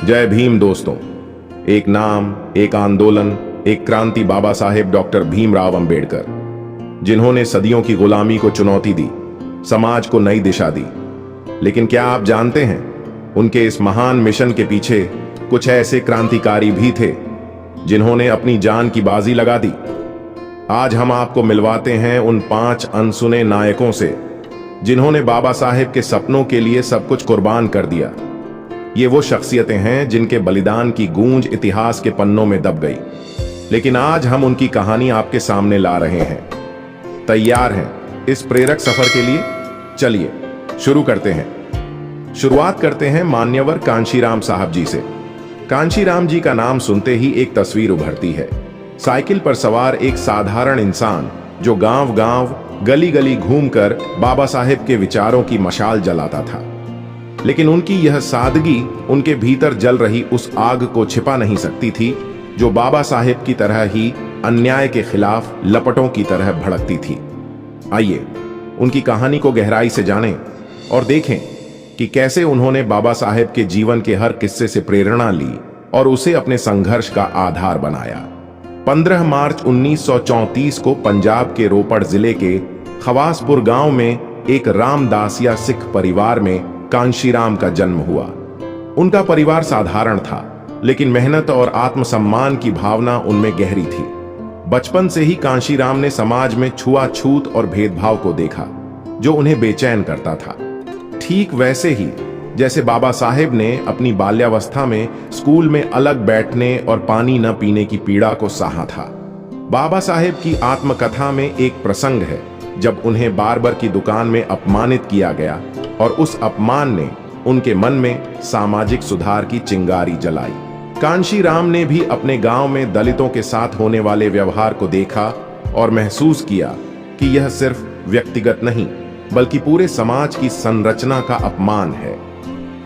जय भीम दोस्तों। एक नाम, एक आंदोलन, एक क्रांति, बाबा साहेब डॉक्टर भीमराव अंबेडकर, जिन्होंने सदियों की गुलामी को चुनौती दी, समाज को नई दिशा दी। लेकिन क्या आप जानते हैं, उनके इस महान मिशन के पीछे कुछ ऐसे क्रांतिकारी भी थे जिन्होंने अपनी जान की बाजी लगा दी। आज हम आपको मिलवाते हैं उन 5 अनसुने नायकों से जिन्होंने बाबा साहेब के सपनों के लिए सब कुछ कुर्बान कर दिया। ये वो शख्सियतें हैं जिनके बलिदान की गूंज इतिहास के पन्नों में दब गई, लेकिन आज हम उनकी कहानी आपके सामने ला रहे हैं। तैयार हैं इस प्रेरक सफर के लिए? चलिए शुरू करते हैं। शुरुआत करते हैं मान्यवर कांशीराम साहब जी से। कांशीराम जी का नाम सुनते ही एक तस्वीर उभरती है। साइकिल पर सवार एक साधारण इंसान जो गांव-गांव, गली-गली घूमकर बाबा साहेब के विचारों की मशाल जलाता था। लेकिन उनकी यह सादगी उनके भीतर जल रही उस आग को छिपा नहीं सकती थी जो बाबा साहेब की तरह ही अन्याय के खिलाफ लपटों की तरह भड़कती थी। आइए उनकी कहानी को गहराई से जानें और देखें कि कैसे उन्होंने बाबा साहेब के जीवन के हर किस्से से प्रेरणा ली और उसे अपने संघर्ष का आधार बनाया। 15 मार्च 1934 को पंजाब के रोपड़ जिले के खवासपुर गांव में एक रामदासिया सिख परिवार में कांशीराम का जन्म हुआ। उनका परिवार साधारण था, लेकिन मेहनत और आत्मसम्मान की भावना उनमें गहरी थी। बचपन से ही कांशीराम ने समाज में छुआछूत और भेदभाव को देखा जो उन्हें बेचैन करता था। ठीक वैसे ही जैसे बाबा साहेब ने अपनी बाल्यावस्था में स्कूल में अलग बैठने और पानी न पीने की पीड़ा को सहा था। बाबा साहेब की आत्मकथा में एक प्रसंग है जब उन्हें बार्बर की दुकान में अपमानित किया गया और उस अपमान ने उनके मन में सामाजिक सुधार की चिंगारी जलाई। कांशीराम ने भी अपने गांव में दलितों के साथ होने वाले व्यवहार को देखा और महसूस किया कि यह सिर्फ व्यक्तिगत नहीं बल्कि पूरे समाज की संरचना का अपमान है।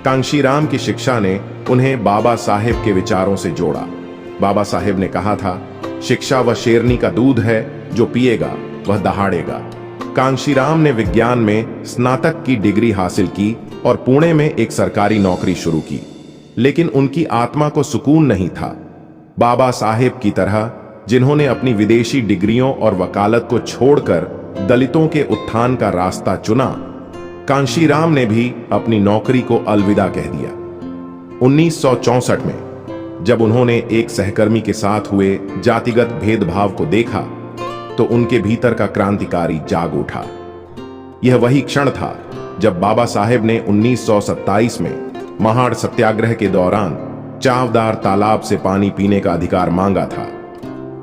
कांशीराम की शिक्षा ने उन्हें बाबा साहेब के विचारों से जोड़ा। बाबा साहेब ने कहा था, शिक्षा वह शेरनी का दूध है, जो पिएगा वह दहाड़ेगा। कांशीराम ने विज्ञान में स्नातक की डिग्री हासिल की और पुणे में एक सरकारी नौकरी शुरू की, लेकिन उनकी आत्मा को सुकून नहीं था। बाबा साहेब की तरह जिन्होंने अपनी विदेशी डिग्रियों और वकालत को छोड़कर दलितों के उत्थान का रास्ता चुना, कांशीराम ने भी अपनी नौकरी को अलविदा कह दिया। 1964 में जब उन्होंने एक सहकर्मी के साथ हुए जातिगत भेदभाव को देखा तो उनके भीतर का क्रांतिकारी जाग उठा। यह वही क्षण था जब बाबा साहेब ने 1927 में महाड़ सत्याग्रह के दौरान चावदार तालाब से पानी पीने का अधिकार मांगा था।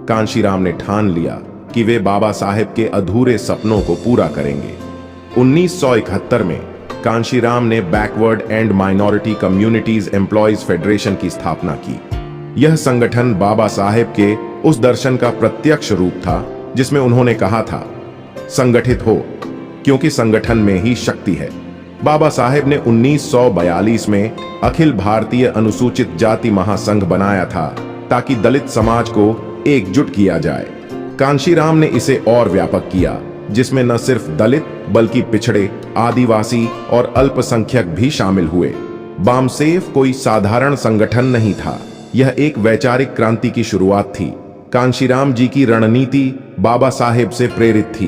कांशीराम ने ठान लिया कि वे बाबा साहेब के अधूरे सपनों को पूरा करेंगे। 1971 में कांशीराम ने backward and minority communities employees federation की स्थापना की। यह संगठन बाबा साहेब के उस दर्शन का प्रत्यक्ष रूप था जिसमें उन्होंने कहा था, संगठित हो क्योंकि संगठन में ही शक्ति है। बाबा साहेब ने 1942 में अखिल भारतीय अनुसूचित जाति महासंघ बनाया था ताकि दलित समाज को एकजुट किया जाए। कांशीराम ने इसे और व्यापक किया, जिसमें न सिर्फ दलित बल्कि पिछड़े, आदिवासी और अल्पसंख्यक भी शामिल हुए। बामसेफ कोई साधारण संगठन नहीं था, यह एक वैचारिक क्रांति की शुरुआत थी। कांशीराम जी की रणनीति बाबा साहेब से प्रेरित थी।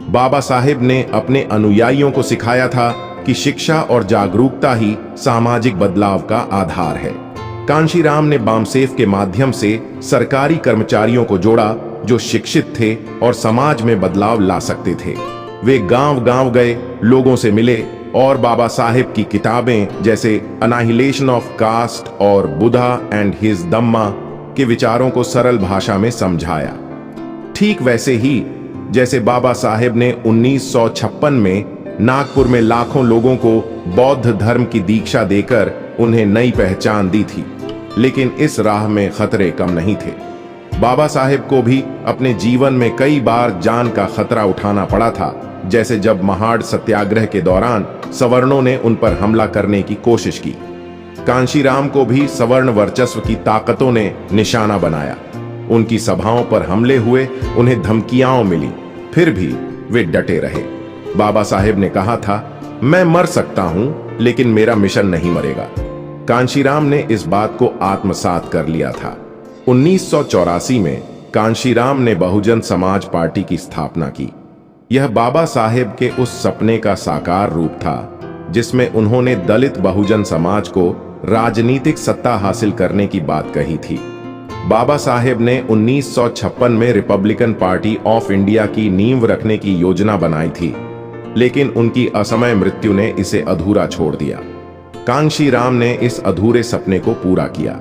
बाबा साहेब ने अपने अनुयायियों को सिखाया था कि शिक्षा और जागरूकता ही सामाजिक बदलाव का आधार है। कांशीराम ने बामसेफ के माध्यम से सरकारी कर्मचारियों को जोड़ा जो शिक्षित थे और समाज में बदलाव ला सकते थे। वे गांव-गांव गए, लोगों से मिले और बाबा साहेब की किताबें जैसे अनाहिलेशन ऑफ कास्ट और बुद्धा एंड हिज धम्मा के विचारों को सरल भाषा में समझाया। ठीक वैसे ही जैसे बाबा साहेब ने 1956 में नागपुर में लाखों लोगों को बौद्ध धर्म की दीक्षा देकर उन्हें नई पहचान दी थी, लेकिन इस राह में खतरे कम नहीं थे। बाबा साहेब को भी अपने जीवन में कई बार जान का खतरा उठाना पड़ा था, जैसे जब महाड़ सत्याग्रह के दौरान सवर्णों ने उन पर हमला करने की कोशिश की। कांशीराम को भी सवर्ण वर्चस्व की ताकतों ने निशाना बनाया। उनकी सभाओं पर हमले हुए, उन्हें धमकियां मिली, फिर भी वे डटे रहे। बाबा साहेब ने कहा था, मैं मर सकता हूं लेकिन मेरा मिशन नहीं मरेगा। कांशीराम ने इस बात को आत्मसात कर लिया था। 1984 में कांशीराम ने बहुजन समाज पार्टी की स्थापना की। यह बाबा साहेब के उस सपने का साकार रूप था जिसमें उन्होंने दलित बहुजन समाज को राजनीतिक सत्ता हासिल करने की बात कही थी। बाबा साहेब ने 1956 में रिपब्लिकन पार्टी ऑफ इंडिया की नींव रखने की योजना बनाई थी, लेकिन उनकी असमय मृत्यु ने इसे अधूरा छोड़ दिया। कांशीराम ने इस अधूरे सपने को पूरा किया।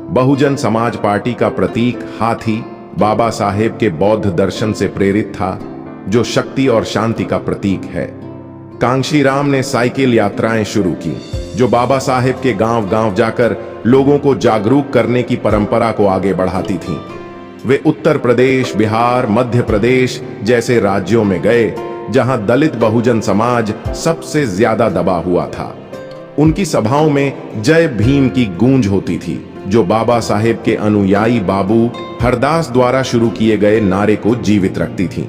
बहुजन समाज पार्टी का प्रतीक हाथी बाबा साहेब के बौद्ध दर्शन से प्रेरित था, जो शक्ति और शांति का प्रतीक है। कांशीराम ने साइकिल यात्राएं शुरू की, जो बाबा साहेब के गांव-गांव जाकर लोगों को जागरूक करने की परंपरा को आगे बढ़ाती थीं। वे उत्तर प्रदेश, बिहार, मध्य प्रदेश जैसे राज्यों में गए, जहां दलित बहुजन समाज सबसे ज्यादा दबा हुआ था। उनकी सभाओं में जय भीम की गूंज होती थी, जो बाबा साहेब के अनुयायी बाबू हरदास द्वारा शुरू किए गए नारे को जीवित रखती थी।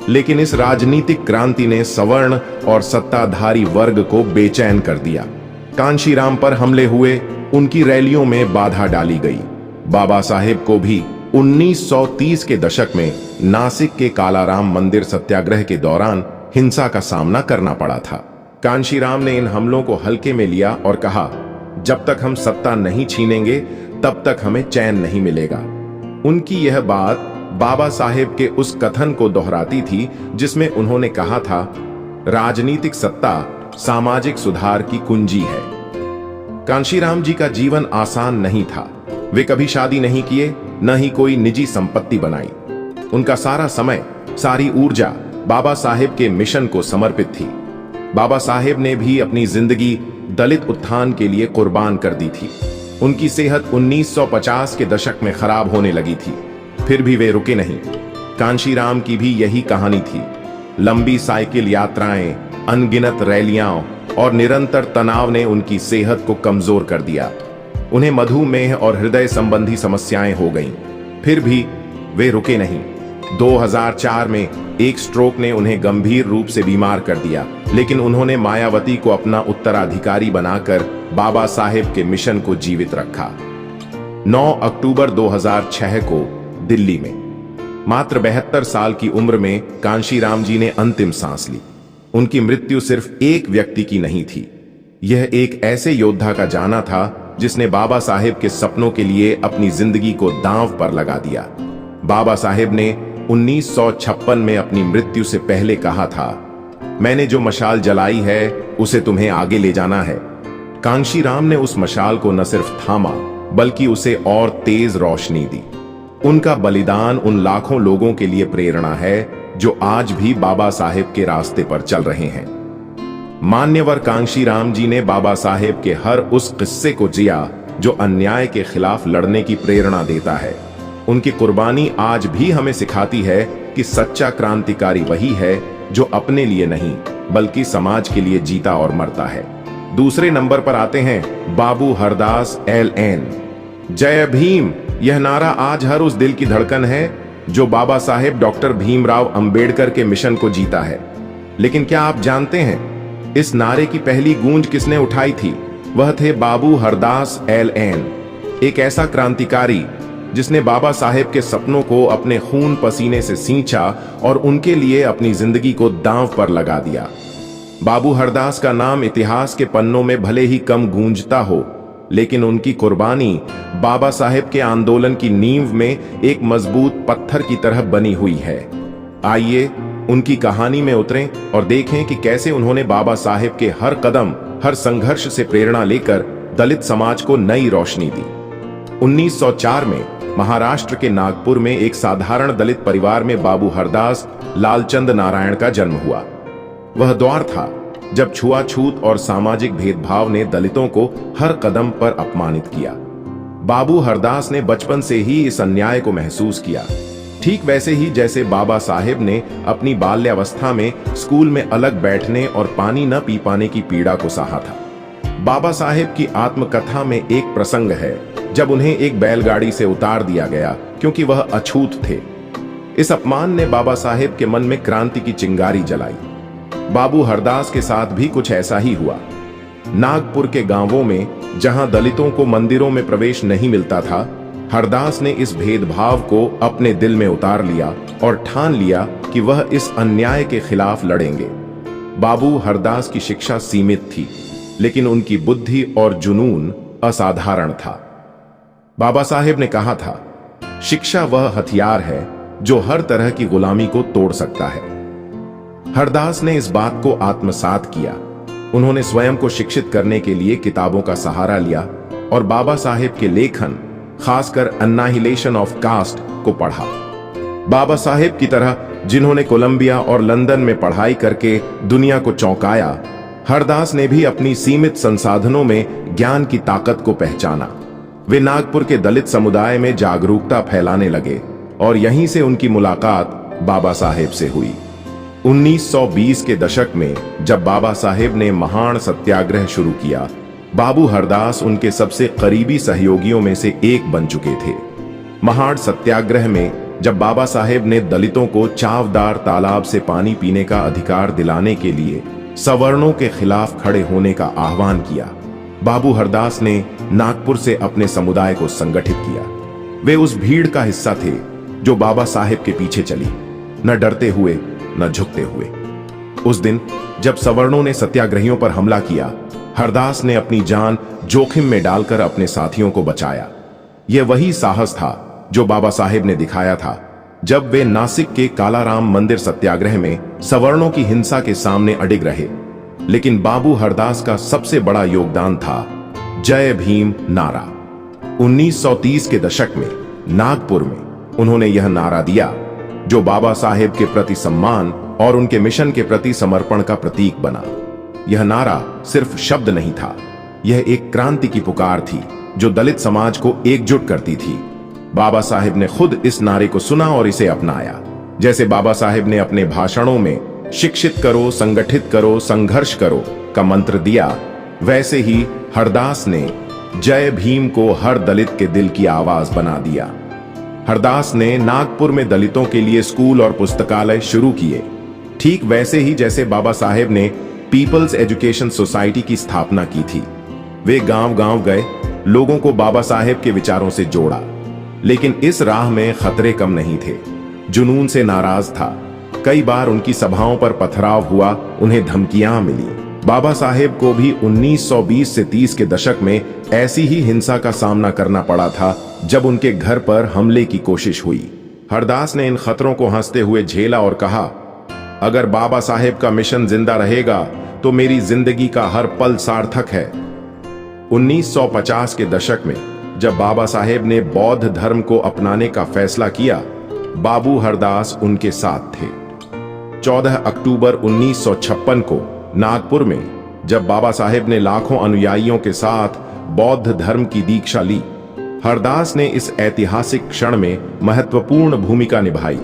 लेकिन इस राजनीतिक क्रांति ने सवर्ण और सत्ताधारी वर्ग को बेचैन कर दिया। कांशीराम पर हमले हुए, उनकी रैलियों में बाधा डाली गई। बाबा साहेब को भी 1930 के दशक में नासिक के कालाराम मंदिर सत्याग्रह के दौरान हिंसा का सामना करना पड़ा था। कांशीराम ने इन हमलों को हल्के में लिया और कहा, जब तक हम सत्ता नहीं छीनेंगे तब तक हमें चैन नहीं मिलेगा। उनकी यह बात बाबा साहेब के उस कथन को दोहराती थी जिसमें उन्होंने कहा था, राजनीतिक सत्ता सामाजिक सुधार की कुंजी है। कांशीराम जी का जीवन आसान नहीं था। वे कभी शादी नहीं किए, न ही कोई निजी संपत्ति बनाई। उनका सारा समय, सारी ऊर्जा बाबा साहेब के मिशन को समर्पित थी। बाबा साहेब ने भी अपनी जिंदगी दलित उत्थान के लिए कुर्बान कर दी थी। उनकी सेहत 1950 के दशक में खराब होने लगी थी, फिर भी वे रुके नहीं। कांशीराम की भी यही कहानी थी। लंबी साइकिल यात्राएं, अनगिनत रैलियां और निरंतर तनाव ने उनकी सेहत को कमजोर कर दिया। उन्हें मधुमेह और हृदय संबंधी समस्याएं हो गईं, फिर भी वे रुके नहीं। 2004 में एक स्ट्रोक ने उन्हें गंभीर रूप से बीमार कर दिया, लेकिन उन्होंने मायावती को अपना उत्तराधिकारी बनाकर बाबा साहेब के मिशन को जीवित रखा। 9 अक्टूबर 2006 को दिल्ली में मात्र 72 साल की उम्र में कांशीराम जी ने अंतिम सांस ली। उनकी मृत्यु सिर्फ एक व्यक्ति की नहीं थी, यह एक ऐसे योद्धा का जाना था जिसने बाबा साहेब के सपनों के लिए अपनी जिंदगी को दांव पर लगा दिया। बाबा साहेब ने 1956 में अपनी मृत्यु से पहले कहा था, मैंने जो मशाल जलाई है उसे तुम्हें आगे ले जाना है। कांशीराम ने उस मशाल को न सिर्फ थामा, बल्कि उसे और तेज रोशनी दी। उनका बलिदान उन लाखों लोगों के लिए प्रेरणा है जो आज भी बाबा साहेब के रास्ते पर चल रहे हैं। मान्यवर कांशीराम जी ने बाबा साहेब के हर उस किस्से को जिया जो अन्याय के खिलाफ लड़ने की प्रेरणा देता है। उनकी कुर्बानी आज भी हमें सिखाती है कि सच्चा क्रांतिकारी वही है जो अपने लिए नहीं बल्कि समाज के लिए जीता और मरता है। दूसरे नंबर पर आते हैं बाबू हरदास LN। जय भीम, यह नारा आज हर उस दिल की धड़कन है जो बाबा साहेब डॉक्टर भीमराव अंबेडकर के मिशन को जीता है। लेकिन क्या आप जानते हैं इस नारे की पहली गूंज किसने उठाई थी? वह थे बाबू हरदास LN, एक ऐसा क्रांतिकारी जिसने बाबा साहेब के सपनों को अपने खून पसीने से सींचा और उनके लिए अपनी जिंदगी को दांव पर लगा दिया। बाबू हरदास का नाम इतिहास के पन्नों में भले ही कम गूंजता हो, लेकिन उनकी कुर्बानी बाबा साहेब के आंदोलन की नींव में एक मजबूत पत्थर की तरह बनी हुई है। आइए उनकी कहानी में उतरें और देखें कि कैसे उन्होंने बाबा साहेब के हर कदम, हर संघर्ष से प्रेरणा लेकर दलित समाज को नई रोशनी दी। 1904 में महाराष्ट्र के नागपुर में एक साधारण दलित परिवार में बाबू हरदास लालचंद नारायण का जन्म हुआ। वह दौर था जब छुआछूत और सामाजिक भेदभाव ने दलितों को हर कदम पर अपमानित किया। बाबू हरदास ने बचपन से ही इस अन्याय को महसूस किया, ठीक वैसे ही जैसे बाबा साहेब ने अपनी बाल्यावस्था में स्कूल में अलग बैठने और पानी न पी पाने की पीड़ा को सहा था। बाबा साहेब की आत्मकथा में एक प्रसंग है जब उन्हें एक बैलगाड़ी से उतार दिया गया क्योंकि वह अछूत थे। इस अपमान ने बाबा साहेब के मन में क्रांति की चिंगारी जलाई। बाबू हरदास के साथ भी कुछ ऐसा ही हुआ। नागपुर के गांवों में जहां दलितों को मंदिरों में प्रवेश नहीं मिलता था, हरदास ने इस भेदभाव को अपने दिल में उतार लिया और ठान लिया कि वह इस अन्याय के खिलाफ लड़ेंगे। बाबू हरदास की शिक्षा सीमित थी, लेकिन उनकी बुद्धि और जुनून असाधारण था। बाबा साहेब ने कहा था, शिक्षा वह हथियार है जो हर तरह की गुलामी को तोड़ सकता है। हरदास ने इस बात को आत्मसात किया। उन्होंने स्वयं को शिक्षित करने के लिए किताबों का सहारा लिया और बाबा साहेब के लेखन, खासकर अन्नाहिलेशन ऑफ कास्ट को पढ़ा। बाबा साहेब की तरह जिन्होंने कोलंबिया और लंदन में पढ़ाई करके दुनिया को चौंकाया, हरदास ने भी अपनी सीमित संसाधनों में ज्ञान की ताकत को पहचाना। वे नागपुर के दलित समुदाय में जागरूकता फैलाने लगे और यहीं से उनकी मुलाकात बाबा साहेब से हुई। 1920 के दशक में जब बाबा साहेब ने महान सत्याग्रह शुरू किया, बाबू हरदास उनके सबसे करीबी सहयोगियों में से एक बन चुके थे। महान सत्याग्रह में जब बाबा साहेब ने दलितों को चावदार तालाब से पानी पीने का अधिकार दिलाने के लिए सवर्णों के खिलाफ खड़े होने का आह्वान किया, बाबू हरदास ने नागपुर से अपने समुदाय को संगठित किया। वे उस भीड़ का हिस्सा थे जो बाबा साहेब के पीछे चली, न डरते हुए न झुकते हुए। उस दिन जब सवर्णों ने सत्याग्रहियों पर हमला किया, हरदास ने अपनी जान जोखिम में डालकर अपने साथियों को बचाया। यह वही साहस था जो बाबा साहेब ने दिखाया था जब वे नासिक के कालाराम मंदिर सत्याग्रह में सवर्णों की हिंसा के सामने अडिग रहे। लेकिन बाबू हरदास का सबसे बड़ा योगदान था जय भीम नारा। 1930 के दशक में नागपुर में उन्होंने यह नारा दिया जो बाबा साहेब के प्रति सम्मान और उनके मिशन के प्रति समर्पण का प्रतीक बना। यह नारा सिर्फ शब्द नहीं था, यह एक क्रांति की पुकार थी जो दलित समाज को एकजुट करती थी। बाबा साहेब ने खुद इस नारे को सुना और इसे अपनाया। जैसे बाबा साहेब ने अपने भाषणों में शिक्षित करो, संगठित करो, संघर्ष करो का मंत्र दिया, वैसे ही हरदास ने जय भीम को हर दलित के दिल की आवाज बना दिया। हरदास ने नागपुर में दलितों के लिए स्कूल और पुस्तकालय शुरू किए, ठीक वैसे ही जैसे बाबा साहेब ने पीपल्स एजुकेशन सोसाइटी की स्थापना की थी। वे गांव-गांव गए, लोगों को बाबा साहेब के विचारों से जोड़ा। लेकिन इस राह में खतरे कम नहीं थे। जुनून से नाराज था। कई बार उनकी सभाओं पर पथराव हुआ, उन्हें धमकियां मिली। बाबा साहेब को भी 1920 से 30 के दशक में ऐसी ही हिंसा का सामना करना पड़ा था जब उनके घर पर हमले की कोशिश हुई। हरदास ने इन खतरों को हंसते हुए झेला और कहा, अगर बाबा साहेब का मिशन जिंदा रहेगा तो मेरी जिंदगी का हर पल सार्थक है। 1950 के दशक में जब बाबा साहेब ने बौद्ध धर्म को अपनाने का फैसला किया, बाबू हरदास उनके साथ थे। 14 अक्टूबर 1956 को नागपुर में जब बाबा साहेब ने लाखों अनुयायियों के साथ बौद्ध धर्म की दीक्षा ली, हरदास ने इस ऐतिहासिक क्षण में महत्वपूर्ण भूमिका निभाई।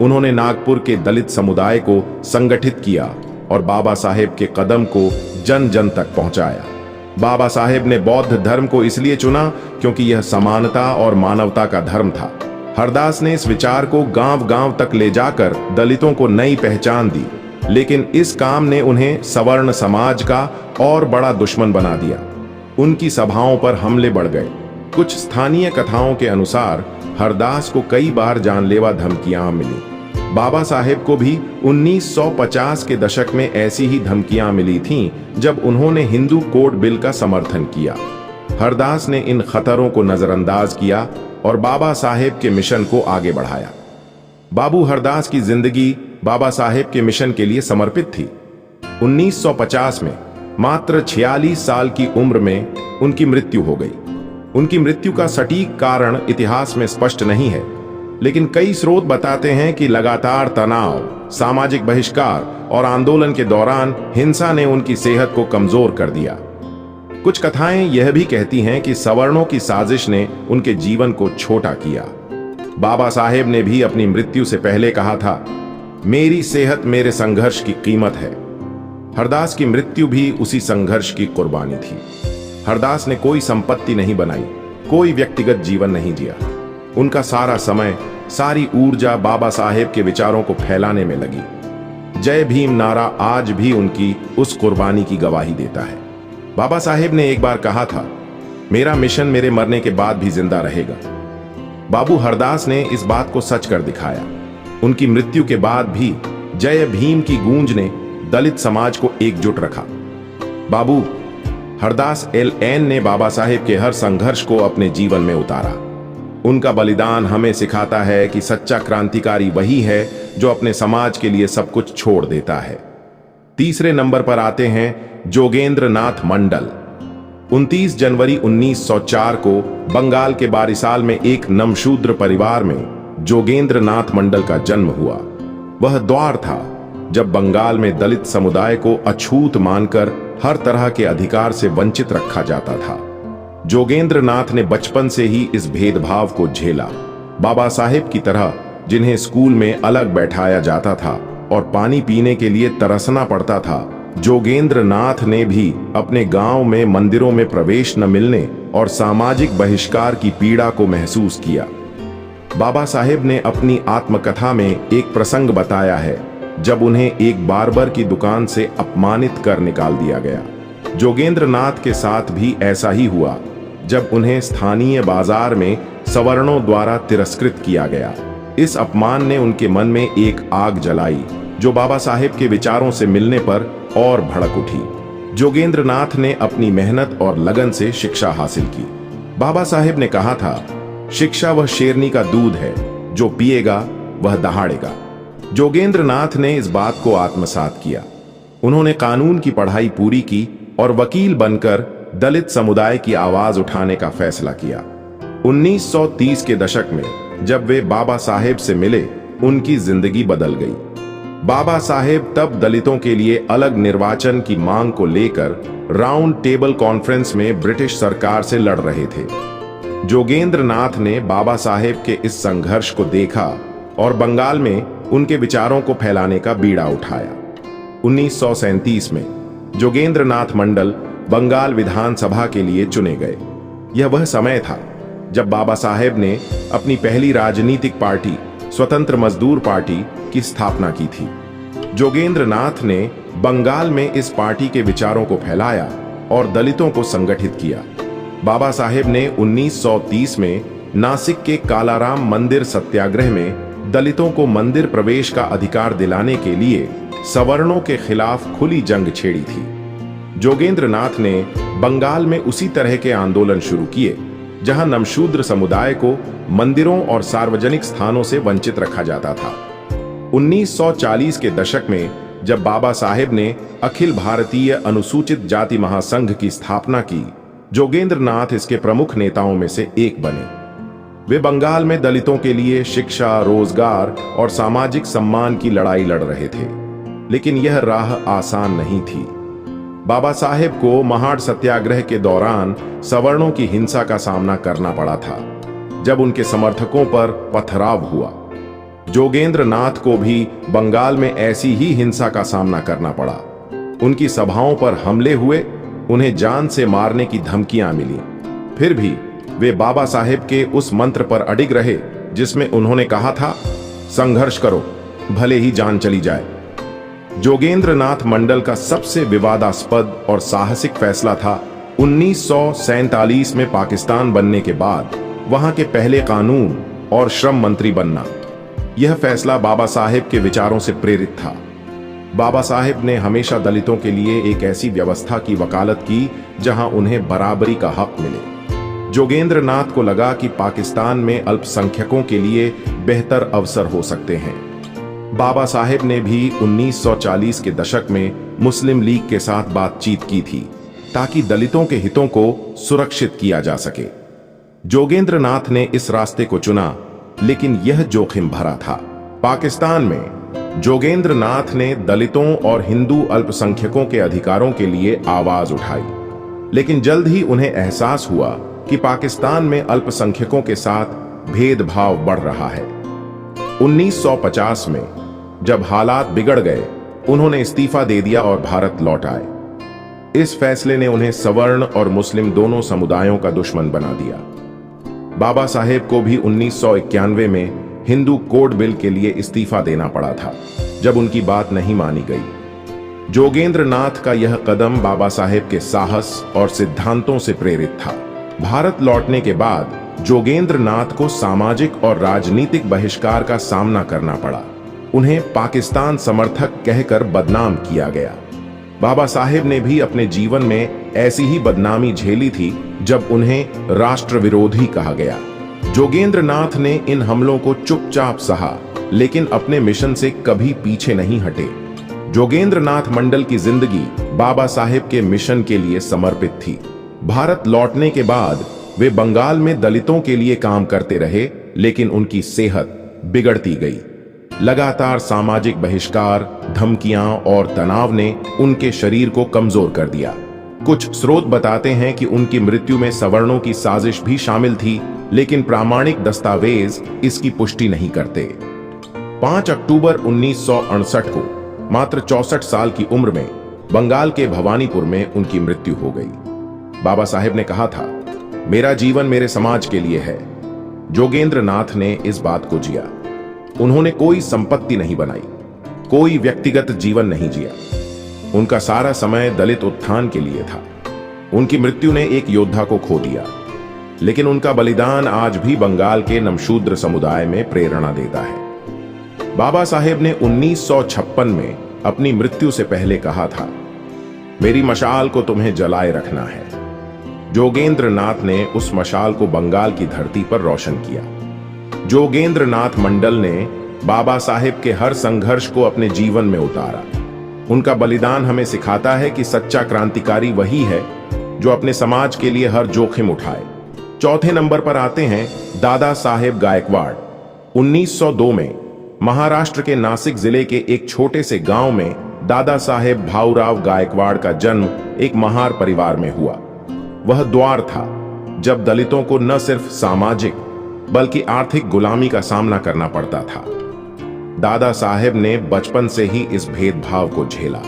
उन्होंने नागपुर के दलित समुदाय को संगठित किया और बाबा साहेब के कदम को जन जन तक पहुंचाया। बाबा साहेब ने बौद्ध धर्म को इसलिए चुना क्योंकि यह समानता और मानवता का धर्म था। हरदास ने इस विचार को गांव-गांव तक ले जाकर दलितों को नई पहचान दी, लेकिन इस काम ने उन्हें सवर्ण समाज का और बड़ा दुश्मन बना दिया। उनकी सभाओं पर हमले बढ़ गए। कुछ स्थानीय कथाओं के अनुसार हरदास को कई बार जानलेवा धमकियां मिली। बाबा साहेब को भी 1950 के दशक में ऐसी ही धमकियां मिली थीं जब उन्होंने हिंदू कोड बिल का समर्थन किया। हरदास ने इन खतरों को नजरअंदाज किया और बाबा साहेब के मिशन को आगे बढ़ाया। बाबू हरदास की जिंदगी बाबा साहेब के मिशन के लिए समर्पित थी। 1950 में मात्र 46 साल की उम्र में उनकी मृत्यु हो गई। उनकी मृत्यु का सटीक कारण इतिहास में स्पष्ट नहीं है, लेकिन कई स्रोत बताते हैं कि लगातार तनाव, सामाजिक बहिष्कार और आंदोलन के दौरान हिंसा ने उनकी सेहत को कमजोर कर दिया। कुछ कथाएं यह भी कहती हैं कि सवर्णों की साजिश ने उनके जीवन को छोटा किया। बाबा साहेब ने भी अपनी मृत्यु से पहले कहा था, मेरी सेहत मेरे संघर्ष की कीमत है। हरदास की मृत्यु भी उसी संघर्ष की कुर्बानी थी। हरदास ने कोई संपत्ति नहीं बनाई, कोई व्यक्तिगत जीवन नहीं जिया। उनका सारा समय, सारी ऊर्जा बाबा साहेब के विचारों को फैलाने में लगी। जय भीम नारा आज भी उनकी उस कुर्बानी की गवाही देता है। बाबा साहेब ने एक बार कहा था, मेरा मिशन मेरे मरने के बाद भी जिंदा रहेगा। बाबू हरदास ने इस बात को सच कर दिखाया। उनकी मृत्यु के बाद भी जय भीम की गूंज ने दलित समाज को एकजुट रखा। बाबू हरदास LN ने बाबा साहेब के हर संघर्ष को अपने जीवन में उतारा। उनका बलिदान हमें सिखाता है कि सच्चा क्रांतिकारी वही है जो अपने समाज के लिए सब कुछ छोड़ देता है। तीसरे नंबर पर आते हैं जोगेंद्र नाथ मंडल। 29 जनवरी 1904 को बंगाल के बारिसाल में एक नमशूद्र परिवार में जोगेंद्र नाथ मंडल का जन्म हुआ। वह दौर था जब बंगाल में दलित समुदाय को अछूत मानकर हर तरह के अधिकार से वंचित रखा जाता था। जोगेंद्र नाथ ने बचपन से ही इस भेदभाव को झेला। बाबा साहेब की तरह जिन्हें स्कूल में अलग बैठाया जाता था और पानी पीने के लिए तरसना पड़ता था, जोगेंद्र नाथ ने भी अपने गांव में मंदिरों में प्रवेश न मिलने और सामाजिक बहिष्कार की पीड़ा को महसूस किया। बाबा साहेब ने अपनी आत्मकथा में एक प्रसंग बताया है जब उन्हें एक बार्बर की दुकान से अपमानित कर निकाल दिया गया। जोगेंद्र नाथ के साथ भी ऐसा ही हुआ जब उन्हें स्थानीय बाजार में सवर्णों द्वारा तिरस्कृत किया गया। इस अपमान ने उनके मन में एक आग जलाई जो बाबा साहेब के विचारों से मिलने पर और भड़क उठी। जोगेंद्र नाथ ने अपनी मेहनत और लगन से शिक्षा हासिल की। बाबा साहेब ने कहा था, शिक्षा वह शेरनी का दूध है, जो पिएगा वह दहाड़ेगा। जोगेंद्र नाथ ने इस बात को आत्मसात किया। उन्होंने कानून की पढ़ाई पूरी की और वकील बनकर दलित समुदाय की आवाज उठाने का फैसला किया। 1930 के दशक में जब वे बाबा साहेब से मिले, उनकी जिंदगी बदल गई। बाबा साहेब तब दलितों के लिए अलग निर्वाचन की मांग को लेकर राउंड टेबल कॉन्फ्रेंस में ब्रिटिश सरकार से लड़ रहे थे। जोगेंद्र नाथ ने बाबा साहेब के इस संघर्ष को देखा और बंगाल में उनके विचारों को फैलाने का बीड़ा उठाया। 1937 में जोगेंद्र नाथ मंडल बंगाल विधानसभा के लिए चुने गए। यह वह समय था जब बाबा साहेब ने अपनी पहली राजनीतिक पार्टी स्वतंत्र मजदूर पार्टी की स्थापना की थी। जोगेंद्र नाथ ने बंगाल में इस पार्टी के विचारों को फैलाया और दलितों को संगठित किया। बाबा साहेब ने 1930 में नासिक के कालाराम मंदिर सत्याग्रह में दलितों को मंदिर प्रवेश का अधिकार दिलाने के लिए सवर्णों के खिलाफ खुली जंग छेड़ी थी। जोगेंद्र नाथ ने बंगाल में उसी तरह के आंदोलन शुरू किए जहां नमशूद्र समुदाय को मंदिरों और सार्वजनिक स्थानों से वंचित रखा जाता था। 1940 के दशक में जब बाबा साहेब ने अखिल भारतीय अनुसूचित जाति महासंघ की स्थापना की, जोगेंद्र नाथ इसके प्रमुख नेताओं में से एक बने। वे बंगाल में दलितों के लिए शिक्षा, रोजगार और सामाजिक सम्मान की लड़ाई लड़ रहे थे, लेकिन यह राह आसान नहीं थी। बाबा साहेब को महाड़ सत्याग्रह के दौरान सवर्णों की हिंसा का सामना करना पड़ा था, जब उनके समर्थकों पर पथराव हुआ। जोगेंद्र नाथ को भी बंगाल में ऐसी ही हिंसा का सामना करना पड़ा। उनकी सभाओं पर हमले हुए, उन्हें जान से मारने की धमकियां मिली। फिर भी वे बाबा साहेब के उस मंत्र पर अडिग रहे जिसमें उन्होंने कहा था, संघर्ष करो, भले ही जान चली जाए। जोगेंद्र नाथ मंडल का सबसे विवादास्पद और साहसिक फैसला था 1947 में पाकिस्तान बनने के बाद वहां के पहले कानून और श्रम मंत्री बनना। यह फैसला बाबा साहेब के विचारों से प्रेरित था। बाबा साहेब ने हमेशा दलितों के लिए एक ऐसी व्यवस्था की वकालत की जहां उन्हें बराबरी का हक मिले। जोगेंद्र नाथ को लगा कि पाकिस्तान में अल्पसंख्यकों के लिए बेहतर अवसर हो सकते हैं। बाबा साहेब ने भी 1940 के दशक में मुस्लिम लीग के साथ बातचीत की थी ताकि दलितों के हितों को सुरक्षित किया जा सके। जोगेंद्र नाथ ने इस रास्ते को चुना, लेकिन यह जोखिम भरा था। पाकिस्तान में जोगेंद्र नाथ ने दलितों और हिंदू अल्पसंख्यकों के अधिकारों के लिए आवाज उठाई, लेकिन जल्द ही उन्हें एहसास हुआ कि पाकिस्तान में अल्पसंख्यकों के साथ भेदभाव बढ़ रहा है। 1950 में जब हालात बिगड़ गए, उन्होंने इस्तीफा दे दिया और भारत लौट आए। इस फैसले ने उन्हें सवर्ण और मुस्लिम दोनों समुदायों का दुश्मन बना दिया। बाबा साहेब को भी 1991 में हिंदू कोड बिल के लिए इस्तीफा देना पड़ा था, जब उनकी बात नहीं मानी गई। जोगेंद्र नाथ का यह कदम बाबा साहेब के साहस और सिद्धांतों से प्रेरित था। भारत लौटने के बाद जोगेंद्र नाथ को सामाजिक और राजनीतिक बहिष्कार का सामना करना पड़ा। उन्हें पाकिस्तान समर्थक कहकर बदनाम किया गया। बाबा साहेब ने भी अपने जीवन में ऐसी ही बदनामी झेली थी जब उन्हें राष्ट्र विरोधी कहा गया। जोगेंद्र नाथ ने इन हमलों को चुपचाप सहा, लेकिन अपने मिशन से कभी पीछे नहीं हटे। जोगेंद्र नाथ मंडल की जिंदगी बाबा साहेब के मिशन के लिए समर्पित थी। भारत लौटने के बाद वे बंगाल में दलितों के लिए काम करते रहे, लेकिन उनकी सेहत बिगड़ती गई। लगातार सामाजिक बहिष्कार, धमकियां और तनाव ने उनके शरीर को कमजोर कर दिया। कुछ स्रोत बताते हैं कि उनकी मृत्यु में सवर्णों की साजिश भी शामिल थी, लेकिन प्रामाणिक दस्तावेज इसकी पुष्टि नहीं करते। 5 अक्टूबर 1968 को मात्र 64 साल की उम्र में बंगाल के भवानीपुर में उनकी मृत्यु हो गई। बाबा साहेब ने कहा था, मेरा जीवन मेरे समाज के लिए है। जोगेंद्र नाथ ने इस बात को जिया। उन्होंने कोई संपत्ति नहीं बनाई, कोई व्यक्तिगत जीवन नहीं जिया। उनका सारा समय दलित उत्थान के लिए था। उनकी मृत्यु ने एक योद्धा को खो दिया, लेकिन उनका बलिदान आज भी बंगाल के नमशूद्र समुदाय में प्रेरणा देता है। बाबा साहेब ने 1956 में अपनी मृत्यु से पहले कहा था, मेरी मशाल को तुम्हें जलाए रखना है। जोगेंद्र नाथ ने उस मशाल को बंगाल की धरती पर रोशन किया। जोगेंद्र नाथ मंडल ने बाबा साहेब के हर संघर्ष को अपने जीवन में उतारा। उनका बलिदान हमें सिखाता है कि सच्चा क्रांतिकारी वही है जो अपने समाज के लिए हर जोखिम उठाए। चौथे नंबर पर आते हैं दादा साहेब गायकवाड़। 1902 में महाराष्ट्र के नासिक जिले के एक छोटे से गांव में दादा साहेब भाऊराव गायकवाड़ का जन्म एक महार परिवार में हुआ। वह द्वार था जब दलितों को न सिर्फ सामाजिक बल्कि आर्थिक गुलामी का सामना करना पड़ता था। दादा साहेब ने बचपन से ही इस भेदभाव को झेला।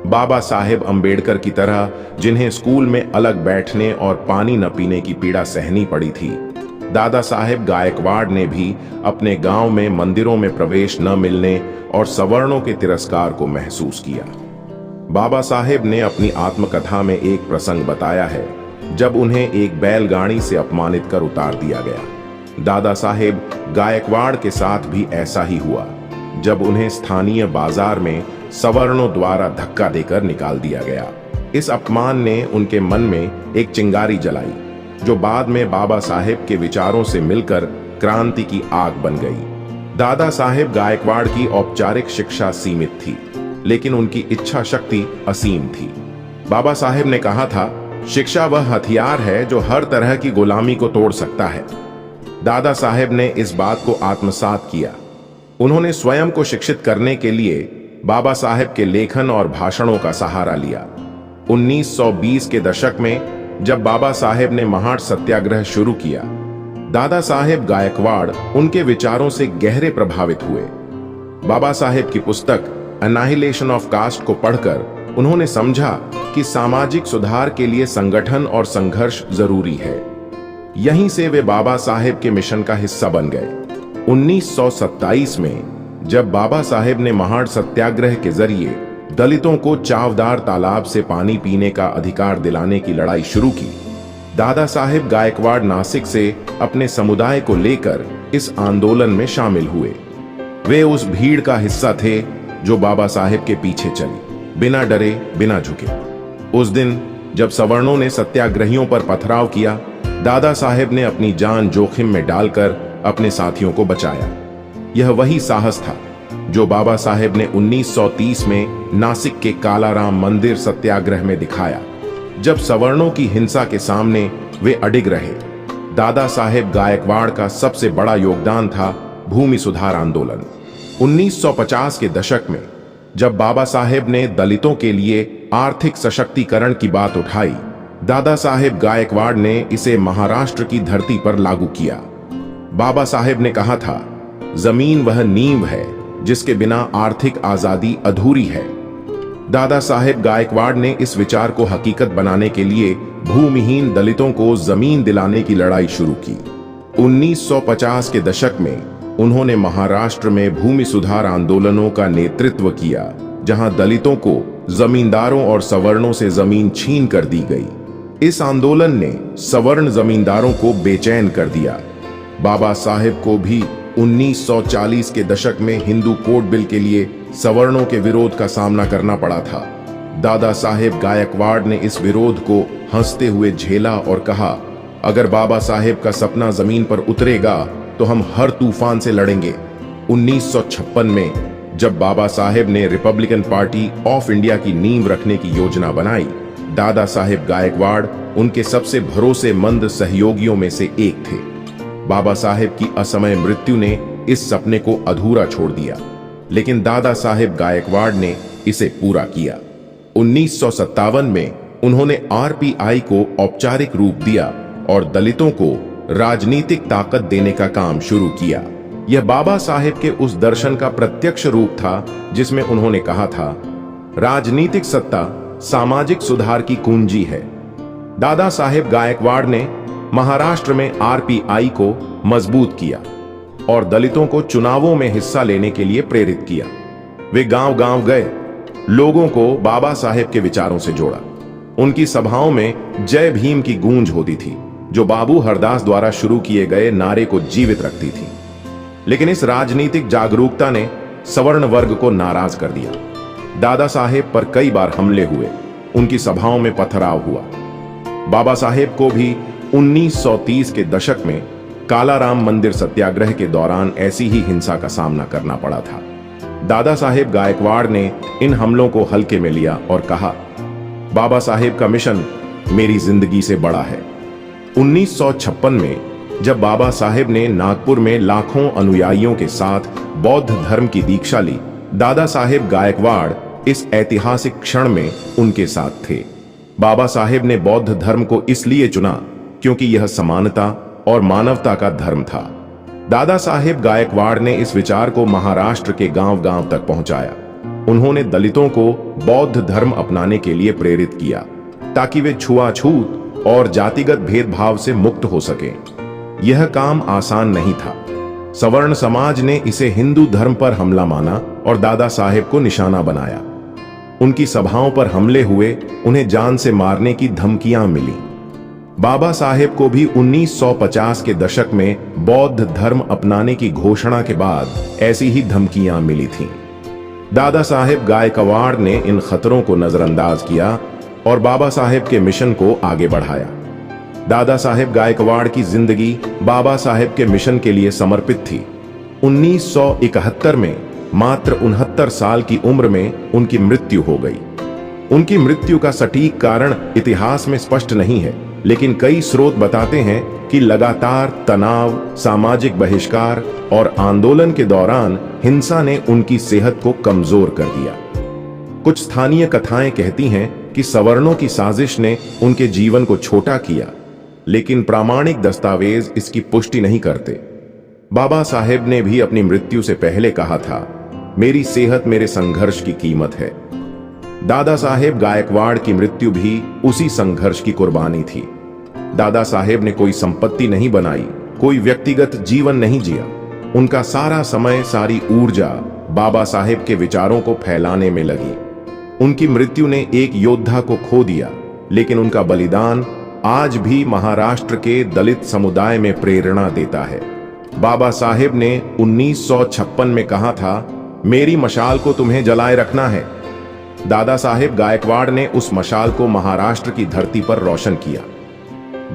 बाबा साहेब अंबेडकर की तरह जिन्हें स्कूल में अलग बैठने और पानी न पीने की पीड़ा सहनी पड़ी थी, दादा साहेब गायकवाड़ ने भी अपने गांव में मंदिरों में प्रवेश न मिलने और सवर्णों के तिरस्कार को महसूस किया। बाबा साहेब ने अपनी आत्मकथा में एक प्रसंग बताया है जब उन्हें एक बैलगाड़ी से अपमानित कर उतार दिया गया। दादा साहेब गायकवाड़ के साथ भी ऐसा ही हुआ जब उन्हें स्थानीय बाजार में सवर्णों द्वारा धक्का देकर निकाल दिया गया। इस अपमान ने उनके मन में एक चिंगारी जलाई जो बाद में बाबा साहेब के विचारों से मिलकर क्रांति की आग बन गई। दादा साहेब गायकवाड़ की औपचारिक शिक्षा सीमित थी, लेकिन उनकी इच्छा शक्ति असीम थी। बाबा साहेब ने कहा था, शिक्षा वह हथियार है जो हर तरह की गुलामी को तोड़ सकता है। दादा साहेब ने इस बात को आत्मसात किया। उन्होंने स्वयं को शिक्षित करने के लिए बाबा साहेब के लेखन और भाषणों का सहारा लिया। 1920 के दशक में जब बाबा साहेब ने महाड़ सत्याग्रह शुरू किया, दादा साहेब गायकवाड़ उनके विचारों से गहरे प्रभावित हुए। बाबा साहेब की पुस्तक एनाहिलेशन ऑफ कास्ट को पढ़कर उन्होंने समझा कि सामाजिक सुधार के लिए संगठन और संघर्ष जरूरी है। यहीं से वे बाबा साहेब के मिशन का हिस्सा बन गए। 1927 में जब बाबा साहेब ने महाड़ सत्याग्रह के जरिए दलितों को चावदार तालाब से पानी पीने का अधिकार दिलाने की लड़ाई शुरू की, दादा साहेब गायकवाड़ नासिक से अपने समुदाय को लेकर इस आंदोलन में शामिल हुए। वे उस भीड़ का हिस्सा थे जो बाबा साहेब के पीछे चली, बिना डरे बिना झुके। उस दिन जब सवर्णों ने सत्याग्रहियों पर पथराव किया, दादा साहेब ने अपनी जान जोखिम में डालकर अपने साथियों को बचाया। यह वही साहस था जो बाबा साहेब ने 1930 में नासिक के कालाराम मंदिर सत्याग्रह में दिखाया, जब सवर्णों की हिंसा के सामने वे अडिग रहे। दादा साहेब गायकवाड़ का सबसे बड़ा योगदान था भूमि सुधार आंदोलन। 1950 के दशक में जब बाबा साहेब ने दलितों के लिए आर्थिक सशक्तिकरण की बात उठाई, दादा साहेब गायकवाड़ ने इसे महाराष्ट्र की धरती पर लागू किया। बाबा साहेब ने कहा था, जमीन वह नींव है जिसके बिना आर्थिक आजादी अधूरी है। दादा साहेब गायकवाड़ ने इस विचार को हकीकत बनाने के लिए भूमिहीन दलितों को जमीन दिलाने की लड़ाई शुरू की। 1950 के दशक में उन्होंने महाराष्ट्र में भूमि सुधार आंदोलनों का नेतृत्व किया, जहां दलितों को जमींदारों और सवर्णों से जमीन छीन कर दी गई। इस आंदोलन ने सवर्ण जमींदारों को बेचैन कर दिया। बाबा साहेब को भी 1940 के दशक में हिंदू कोड बिल के लिए सवर्णों के विरोध का सामना करना पड़ा था। दादा साहेब गायकवाड़ ने इस विरोध को हंसते हुए झेला और कहा, अगर बाबा साहेब का सपना जमीन पर उतरेगा तो हम हर तूफान से लड़ेंगे। 1956 में जब बाबा साहेब ने रिपब्लिकन पार्टी ऑफ इंडिया की नींव रखने की योजना बनाई, दादा साहेब गायकवाड़ उनके सबसे भरोसेमंद सहयोगियों में से एक थे। बाबा साहेब की असमय मृत्यु ने इस सपने को अधूरा छोड़ दिया, लेकिन दादा साहेब गायकवाड़ ने इसे पूरा किया। 1957 में उन्होंने आरपीआई को औपचारिक रूप दिया और दलितों को राजनीतिक ताकत देने का काम शुरू किया। यह बाबा साहेब के उस दर्शन का प्रत्यक्ष रूप था जिसमें उन्होंने कहा था, राजनीतिक सत्ता सामाजिक सुधार की कुंजी है। दादा साहेब गायकवाड़ ने महाराष्ट्र में आरपीआई को मजबूत किया और दलितों को चुनावों में हिस्सा लेने के लिए प्रेरित किया। वे गांव-गांव गए, लोगों को बाबा साहेब के विचारों से जोड़ा। उनकी सभाओं में जय भीम की गूंज होती थी, जो बाबू हरदास द्वारा शुरू किए गए नारे को जीवित रखती थी। लेकिन इस राजनीतिक जागरूकता ने सवर्ण वर्ग को नाराज कर दिया। दादा साहेब पर कई बार हमले हुए, उनकी सभाओं में पथराव हुआ। बाबा साहेब को भी 1930 के दशक में कालाराम मंदिर सत्याग्रह के दौरान ऐसी ही हिंसा का सामना करना पड़ा था। दादा साहेब गायकवाड़ ने इन हमलों को हल्के में लिया और कहा, बाबा साहेब का मिशन मेरी जिंदगी से बड़ा है। 1956 में जब बाबा साहेब ने नागपुर में लाखों अनुयायियों के साथ बौद्ध धर्म की दीक्षा ली, दादा साहेब गायकवाड़ इस ऐतिहासिक क्षण में उनके साथ थे। बाबा साहेब ने बौद्ध धर्म को इसलिए चुना क्योंकि यह समानता और मानवता का धर्म था। दादा साहेब गायकवाड़ ने इस विचार को महाराष्ट्र के गांव-गांव तक पहुंचाया। उन्होंने दलितों को बौद्ध धर्म अपनाने के लिए प्रेरित किया ताकि वे छुआछूत और जातिगत भेदभाव से मुक्त हो सकें। यह काम आसान नहीं था। सवर्ण समाज ने इसे हिंदू धर्म पर हमला माना और दादा साहेब को निशाना बनाया। उनकी सभाओं पर हमले हुए, उन्हें जान से मारने की धमकियां मिली। बाबा साहेब को भी 1950 के दशक में बौद्ध धर्म अपनाने की घोषणा के बाद ऐसी ही धमकियां मिली थीं। दादा साहेब गायकवाड़ ने इन खतरों को नजरअंदाज किया और बाबा साहेब के मिशन को आगे बढ़ाया। दादा साहेब गायकवाड़ की जिंदगी बाबा साहेब के मिशन के लिए समर्पित थी। 1971 में मात्र 69 साल की उम्र में उनकी मृत्यु हो गई। उनकी मृत्यु का सटीक कारण इतिहास में स्पष्ट नहीं है, लेकिन कई स्रोत बताते हैं कि लगातार तनाव, सामाजिक बहिष्कार और आंदोलन के दौरान हिंसा ने उनकी सेहत को कमजोर कर दिया। कुछ स्थानीय कथाएं कहती हैं कि सवर्णों की साजिश ने उनके जीवन को छोटा किया, लेकिन प्रामाणिक दस्तावेज इसकी पुष्टि नहीं करते। बाबा साहेब ने भी अपनी मृत्यु से पहले कहा था, मेरी सेहत मेरे संघर्ष की कीमत है। दादा साहेब गायकवाड़ की मृत्यु भी उसी संघर्ष की कुर्बानी थी। दादा साहेब ने कोई संपत्ति नहीं बनाई, कोई व्यक्तिगत जीवन नहीं जिया। उनका सारा समय, सारी ऊर्जा बाबा साहेब के विचारों को फैलाने में लगी। उनकी मृत्यु ने एक योद्धा को खो दिया, लेकिन उनका बलिदान आज भी महाराष्ट्र के दलित समुदाय में प्रेरणा देता है। बाबा साहेब ने 1956 में कहा था, मेरी मशाल को तुम्हें जलाए रखना है। दादा साहेब गायकवाड़ ने उस मशाल को महाराष्ट्र की धरती पर रोशन किया।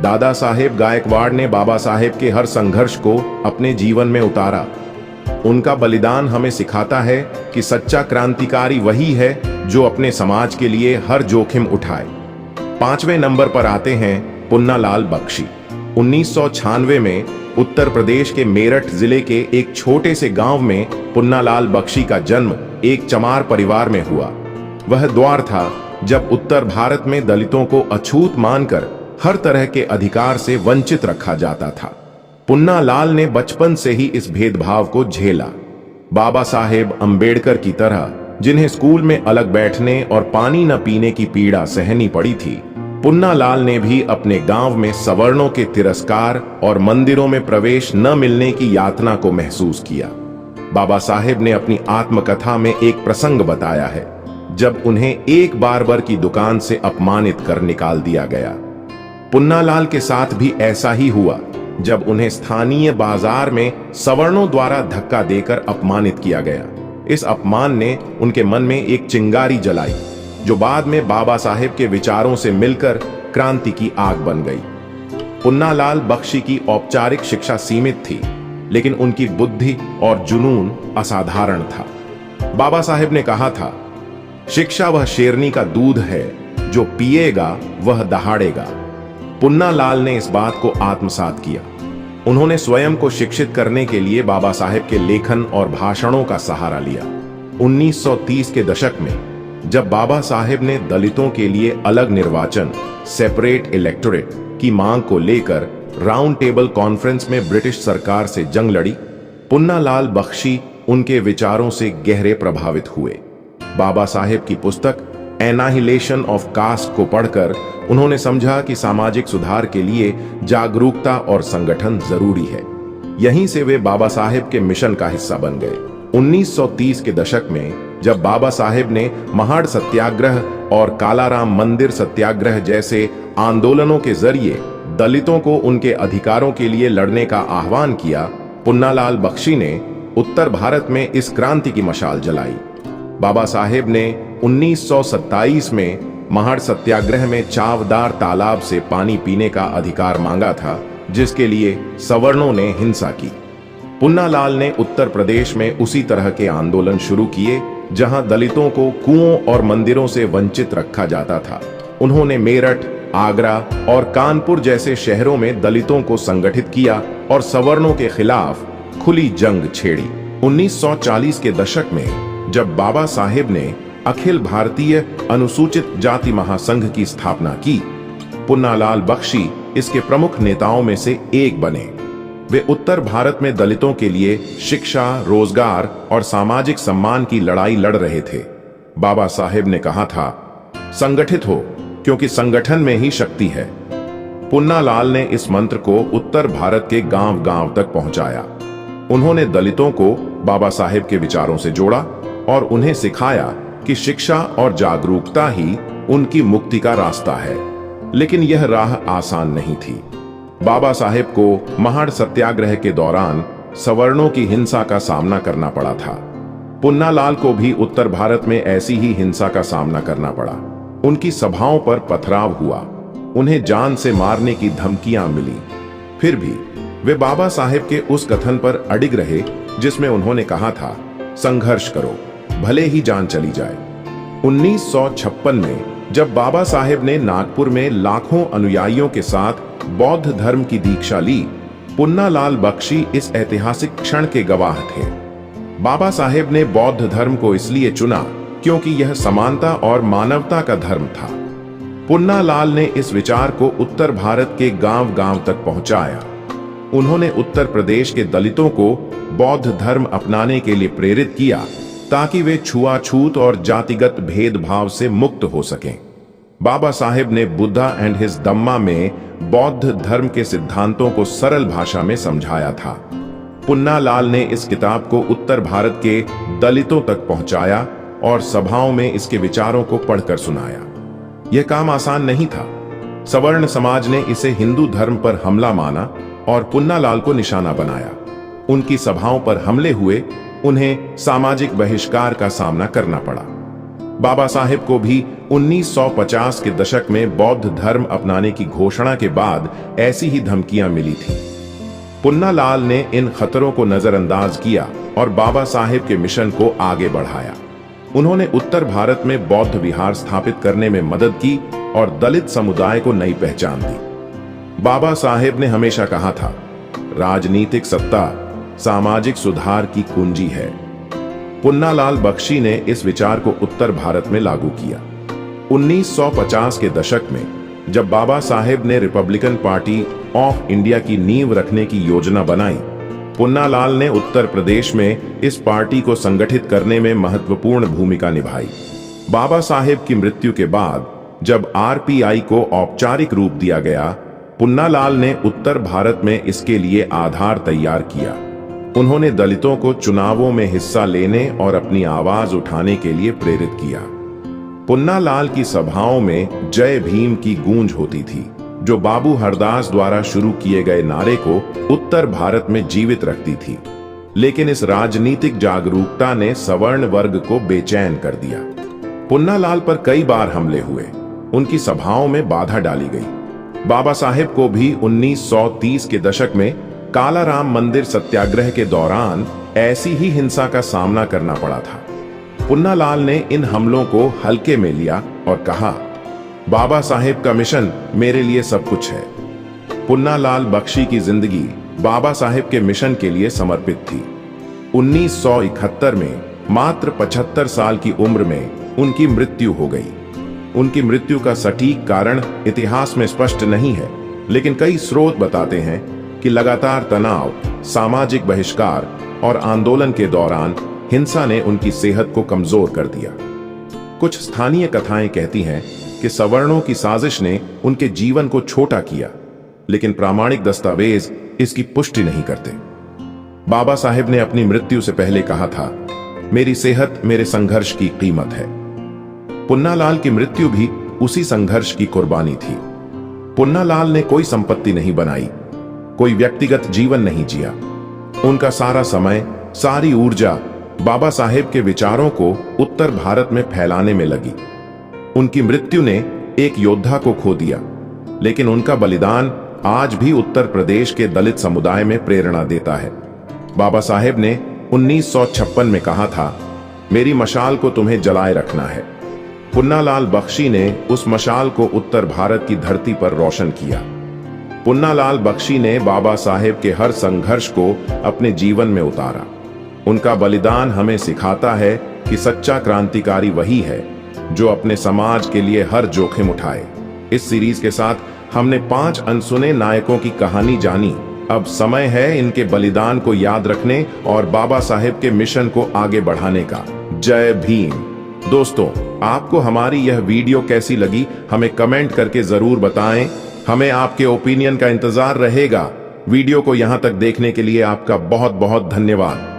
दादा साहेब गायकवाड़ ने बाबा साहेब के हर संघर्ष को अपने जीवन में उतारा। उनका बलिदान हमें सिखाता है कि सच्चा क्रांतिकारी वही है जो अपने समाज के लिए हर जोखिम उठाए। 5वें नंबर पर आते हैं पुन्नालाल बख्शी। 1996 में उत्तर प्रदेश के मेरठ जिले के एक छोटे से गांव में पुन्नालाल बख्शी का जन्म एक चमार परिवार में हुआ। वह द्वार था जब उत्तर भारत में दलितों को अछूत मानकर हर तरह के अधिकार से वंचित रखा जाता था। पुन्नालाल ने बचपन से ही इस भेदभाव को झेला। बाबा साहेब अंबेडकर की तरह, जिन्हें स्कूल में अलग बैठने और पानी न पीने की पीड़ा सहनी पड़ी थी, पुन्नालाल ने भी अपने गांव में सवर्णों के तिरस्कार और मंदिरों में प्रवेश न मिलने की यातना को महसूस किया। बाबा साहेब ने अपनी आत्मकथा में एक प्रसंग बताया है। जब उन्हें एक बार्बर की दुकान से अपमानित कर निकाल दिया गया। पुन्नालाल के साथ भी ऐसा ही हुआ जब उन्हें स्थानीय बाजार में सवर्णों द्वारा धक्का देकर अपमानित किया गया। इस अपमान ने उनके मन में एक चिंगारी जलाई जो बाद में बाबा साहेब के विचारों से मिलकर क्रांति की आग बन गई। पुन्नालाल बख्शी की औपचारिक शिक्षा सीमित थी, लेकिन उनकी बुद्धि और जुनून असाधारण था। बाबा साहेब ने कहा था, शिक्षा वह शेरनी का दूध है, जो पिएगा वह दहाड़ेगा। पुन्नालाल ने इस बात को आत्मसात किया। उन्होंने स्वयं को शिक्षित करने के लिए बाबा साहेब के लेखन और भाषणों का सहारा लिया। 1930 के दशक में जब बाबा साहेब ने दलितों के लिए अलग निर्वाचन, सेपरेट इलेक्टोरेट की मांग को लेकर राउंड टेबल कॉन्फ्रेंस में ब्रिटिश सरकार से जंग लड़ी, पुन्नालाल बख्शी उनके विचारों से गहरे प्रभावित हुए। बाबा साहेब की पुस्तक एनाहिलेशन ऑफ कास्ट को पढ़कर उन्होंने समझा कि सामाजिक सुधार के लिए जागरूकता और संगठन जरूरी है। यहीं से वे बाबा साहेब के मिशन का हिस्सा बन गए। 1930 के दशक में जब बाबा साहेब ने महाड़ सत्याग्रह और कालाराम मंदिर सत्याग्रह जैसे आंदोलनों के जरिए दलितों को उनके अधिकारों के लिए लड़ने का आह्वान किया, पुन्नालाल बख्शी ने उत्तर भारत में इस क्रांति की मशाल जलाई। बाबा साहेब ने 1927 में महाड़ सत्याग्रह में चावदार तालाब से पानी पीने का अधिकार मांगा था, जिसके लिए सवर्णों ने हिंसा की। पुन्नालाल ने उत्तर प्रदेश में उसी तरह के आंदोलन शुरू किए जहां दलितों को कुओं और मंदिरों से वंचित रखा जाता था। उन्होंने मेरठ, आगरा और कानपुर जैसे शहरों में दलितों को संगठित किया और सवर्णों के खिलाफ खुली जंग छेड़ी। 1940 के दशक में जब बाबा साहेब ने अखिल भारतीय अनुसूचित जाति महासंघ की स्थापना की, पुन्नालाल बख्शी इसके प्रमुख नेताओं में से एक बने। वे उत्तर भारत में दलितों के लिए शिक्षा, रोजगार और सामाजिक सम्मान की लड़ाई लड़ रहे थे। बाबा साहेब ने कहा था, संगठित हो क्योंकि संगठन में ही शक्ति है। पुन्नालाल ने इस मंत्र को उत्तर भारत के गांव-गांव तक पहुंचाया। उन्होंने दलितों को बाबा साहेब के विचारों से जोड़ा और उन्हें सिखाया कि शिक्षा और जागरूकता ही उनकी मुक्ति का रास्ता है। लेकिन यह राह आसान नहीं थी। बाबा साहेब को महाड़ सत्याग्रह के दौरान सवर्णों की हिंसा का सामना करना पड़ा था। पुन्नालाल को भी उत्तर भारत में ऐसी ही हिंसा का सामना करना पड़ा। उनकी सभाओं पर पथराव हुआ, उन्हें जान से मारने की धमकियां मिली। फिर भी वे बाबा साहेब के उस कथन पर अडिग रहे जिसमें उन्होंने कहा था, संघर्ष करो, भले ही जान चली जाए। 1956 में जब बाबा साहेब ने नागपुर में लाखों अनुयायियों के साथ बौद्ध धर्म की दीक्षा ली, पुन्नालाल बख्शी इस ऐतिहासिक क्षण के गवाह थे। बाबा साहेब ने बौद्ध धर्म को इसलिए चुना क्योंकि यह समानता और मानवता का धर्म था। पुन्नालाल ने इस विचार को उत्तर भारत के गांव-गांव तक पहुंचाया। उन्होंने उत्तर प्रदेश के दलितों को बौद्ध धर्म अपनाने के लिए प्रेरित किया ताकि वे छुआछूत और जातिगत भेदभाव से मुक्त हो सकें। बाबा साहेब ने बुद्धा एंड हिज धम्मा में बौद्ध धर्म के सिद्धांतों को सरल भाषा में समझाया था। पुन्नालाल ने इस किताब को उत्तर भारत के दलितों तक पहुंचाया और सभाओं में इसके विचारों को पढ़कर सुनाया। यह काम आसान नहीं था। सवर्ण समाज ने इसे हिंदू धर्म पर हमला माना और पुन्नालाल को निशाना बनाया। उनकी सभाओं पर हमले हुए, उन्हें सामाजिक बहिष्कार का सामना करना पड़ा। बाबा साहेब को भी 1950 के दशक में बौद्ध धर्म अपनाने की घोषणा के बाद ऐसी ही धमकियां मिली थी। पुन्नालाल ने इन खतरों को नजरअंदाज किया और बाबा साहेब के मिशन को आगे बढ़ाया। उन्होंने उत्तर भारत में बौद्ध विहार स्थापित करने में मदद की और दलित समुदाय को नई पहचान दी। बाबा साहेब ने हमेशा कहा था, राजनीतिक सत्ता सामाजिक सुधार की कुंजी है। पुन्नालाल बख्शी ने इस विचार को उत्तर भारत में लागू किया। 1950 के दशक में जब बाबा साहेब ने रिपब्लिकन पार्टी ऑफ इंडिया की नींव रखने की योजना बनाई, पुन्नालाल ने उत्तर प्रदेश में इस पार्टी को संगठित करने में महत्वपूर्ण भूमिका निभाई। बाबा साहेब की मृत्यु के बाद जब आरपीआई को औपचारिक रूप दिया गया, पुन्नालाल ने उत्तर भारत में इसके लिए आधार तैयार किया। उन्होंने दलितों को चुनावों में हिस्सा लेने और अपनी आवाज उठाने के लिए प्रेरित किया। पुन्नालाल की सभाओं में जय भीम की गूंज होती थी, जो बाबू हरदास द्वारा शुरू किए गए नारे को उत्तर भारत में जीवित रखती थी। लेकिन इस राजनीतिक जागरूकता ने सवर्ण वर्ग को बेचैन कर दिया। पुन्नालाल पर कई बार हमले हुए, उनकी सभाओं में बाधा डाली गई। बाबा साहेब को भी 1930 के दशक में कालाराम मंदिर सत्याग्रह के दौरान ऐसी ही हिंसा का सामना करना पड़ा था। पुन्नालाल ने इन हमलों को हल्के में लिया और कहा, बाबा साहेब का मिशन मेरे लिए सब कुछ है। पुन्नालाल बख्शी की जिंदगी बाबा साहेब के मिशन के लिए समर्पित थी। 1971 में मात्र 75 साल की उम्र में उनकी मृत्यु हो गई। उनकी मृत्यु का सटीक कारण इतिहास में स्पष्ट नहीं है, लेकिन कई स्रोत बताते हैं कि लगातार तनाव, सामाजिक बहिष्कार और आंदोलन के दौरान हिंसा ने उनकी सेहत को कमजोर कर दिया। कुछ स्थानीय कथाएं कहती हैं कि सवर्णों की साजिश ने उनके जीवन को छोटा किया, लेकिन प्रामाणिक दस्तावेज इसकी पुष्टि नहीं करते। बाबा साहेब ने अपनी मृत्यु से पहले कहा था, मेरी सेहत मेरे संघर्ष की कीमत है। पुन्नालाल की मृत्यु भी उसी संघर्ष की कुर्बानी थी। पुन्नालाल ने कोई संपत्ति नहीं बनाई, कोई व्यक्तिगत जीवन नहीं जिया। उनका सारा समय, सारी ऊर्जा बाबा साहेब के विचारों को उत्तर भारत में फैलाने में लगी। उनकी मृत्यु ने एक योद्धा को खो दिया, लेकिन उनका बलिदान आज भी उत्तर प्रदेश के दलित समुदाय में प्रेरणा देता है। बाबा साहेब ने 1956 में कहा था, मेरी मशाल को तुम्हें जलाए रखना है। पुन्नालाल बख्शी ने उस मशाल को उत्तर भारत की धरती पर रोशन किया। पुन्नालाल बख्शी ने बाबा साहेब के हर संघर्ष को अपने जीवन में उतारा। उनका बलिदान हमें सिखाता है कि सच्चा क्रांतिकारी वही है जो अपने समाज के लिए हर जोखिम उठाए। इस सीरीज के साथ हमने 5 अनसुने नायकों की कहानी जानी। अब समय है इनके बलिदान को याद रखने और बाबा साहेब के मिशन को आगे बढ़ाने का। जय भीम। दोस्तों, आपको हमारी यह वीडियो कैसी लगी हमें कमेंट करके जरूर बताएं। हमें आपके ओपिनियन का इंतजार रहेगा। वीडियो को यहां तक देखने के लिए आपका बहुत बहुत धन्यवाद।